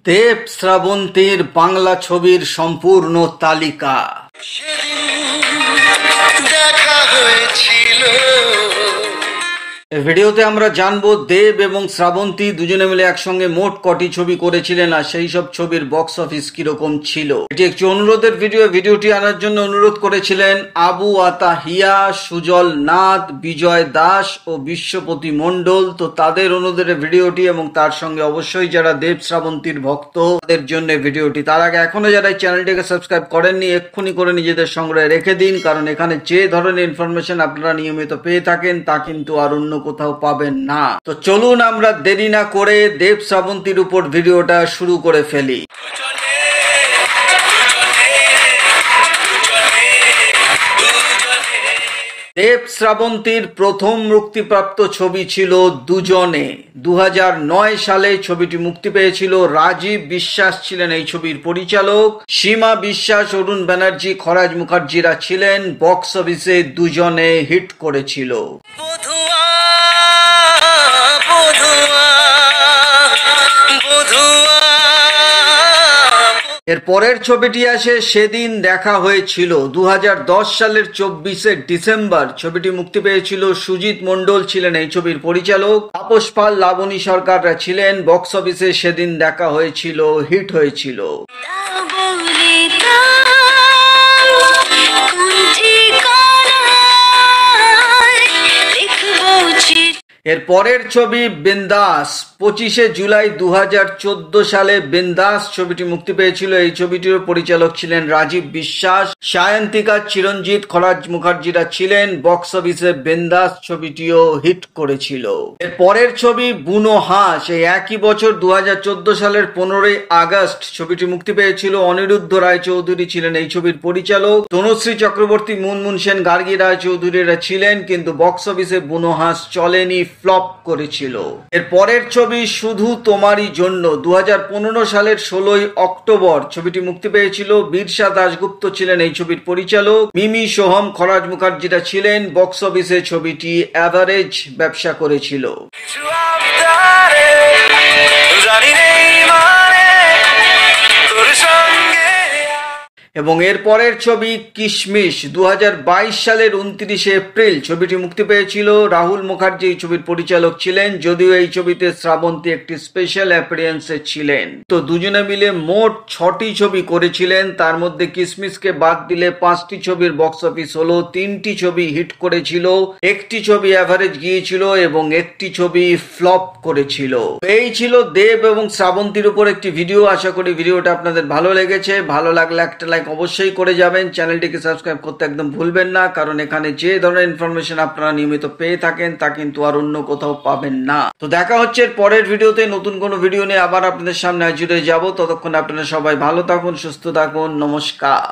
দেব শ্রাবন্তীর বাংলা ছবির সম্পূর্ণ তালিকা। এই ভিডিওতে আমরা জানবো দেব এবং শ্রাবন্তী দুজনে মিলে একসঙ্গে মোট কটি ছবি করেছিলেন আর সেই সব ছবির বক্স অফিস কিরকম ছিল। এটি একটি অনুরোধের ভিডিওটি আনার জন্য অনুরোধ করেছিলেন আবু আতাহিয়া, সুজল নাথ, বিজয় দাস ও বিশ্বপতি মণ্ডল। তো তাদের অনুরোধের ভিডিওটি এবং তার সঙ্গে অবশ্যই যারা দেব শ্রাবন্তীর ভক্ত তাদের জন্য ভিডিওটি। তার আগে এখনো যারা এই চ্যানেলটিকে সাবস্ক্রাইব করেননি এক্ষুনি করে নিজেদের সংগ্রহে রেখে দিন, কারণ এখানে যে ধরনের ইনফরমেশন আপনারা নিয়মিত পেয়ে থাকেন তা কিন্তু আর অন্য কোথাও পাবেন না। তো চলুন আমরা দেরি না করে দেব শ্রাবন্তীর উপর ভিডিওটা শুরু করে ফেলি। দেব শ্রাবন্তীর প্রথম মুক্তিপ্রাপ্ত ছবি ছিল দুজনে। 2009 সালে ছবিটি মুক্তি পেয়েছিল। রাজীব বিশ্বাস ছিলেন এই ছবির পরিচালক। সীমা বিশ্বাস, অরুণ ব্যানার্জি, খরাজ মুখার্জিরা ছিলেন। বক্স অফিসে দুজনে হিট করেছিল। এর পরের ছবিটি আসে সেদিন দেখা হয়েছিল। 2010 সালের 24শে ডিসেম্বর ছবিটি মুক্তি পেয়েছিল। সুজিত মণ্ডল ছিলেন এই ছবির পরিচালক। তাপস পাল, লাবণী সরকাররা ছিলেন। বক্স অফিসে সেদিন দেখা হয়েছিল হিট হয়েছিল। এর পরের ছবি বিন্দাস। 25শে জুলাই 2014 সালে বিন্দাস ছবিটি মুক্তি পেয়েছিল। এই ছবিটির পরিচালক ছিলেন রাজীব বিশ্বাস। সায়ন্তিকা, চিরঞ্জিত, খরাজ মুখার্জিরা ছিলেন। বক্স অফিসে বিন্দাস ছবিটিও হিট করেছিল। এর পরের ছবি বুনো হাঁস। এই একই বছর 2014 সালের 15ই আগস্ট ছবিটি মুক্তি পেয়েছিল। অনিরুদ্ধ রায়চৌধুরী ছিলেন এই ছবির পরিচালক। তনুশ্রী চক্রবর্তী, মুনমুন সেন, গার্গী রায়চৌধুরীরা ছিলেন। কিন্তু বক্স অফিসে বুনো হাঁস চলেনি, ফ্লপ করেছিল। এর পরের ছবি শুধু তোমারই জন্য। 2015 সালের 16ই অক্টোবর ছবিটি মুক্তি পেয়েছিল। বীরসা দাশগুপ্ত ছিলেন এই ছবির পরিচালক। মিমি, সোহম, খরাজ মুখার্জিরা ছিলেন। বক্স অফিসে ছবিটি অ্যাভারেজ ব্যবসা করেছিল। এবং এর পরের ছবি কিশমিশ। 2022 সালের 29শে এপ্রিল ছবিটি মুক্তি পেয়েছিল। রাহুল মুখার্জি এই ছবির পরিচালক ছিলেন, যদিও এই ছবিতে শ্রাবন্তী একটি স্পেশাল অ্যাপিয়ারেন্সে ছিলেন। তো দুজনে মিলে মোট 6টি ছবি করেছিলেন। তার মধ্যে কিশমিশকে বাদ দিলে 5টি ছবির বক্স অফিস হলো। 3টি ছবি হিট করেছিল, একটি ছবি অ্যাভারেজ গিয়েছিল এবং একটি ছবি ফ্লপ করেছিল। এই ছিল দেব এবং শ্রাবন্তীর উপর একটি ভিডিও। আশা করি ভিডিওটা আপনাদের ভালো লেগেছে। ভালো লাগলে একটা লাইক অবশ্যই করে যাবেন। চ্যানেলটিকে সাবস্ক্রাইব করতে একদম ভুলবেন না, কারণ এখানে যে ধরনের ইনফরমেশন আপনারা নিয়মিত পেয়ে থাকেন তা কিন্তু আর অন্য কোথাও পাবেন না। তো দেখা হচ্ছে পরের ভিডিওতে। নতুন কোনো ভিডিও নিয়ে আবার আপনাদের সামনে হাজির হয়ে যাব। ততক্ষণ আপনারা সবাই ভালো থাকুন, সুস্থ থাকুন। নমস্কার।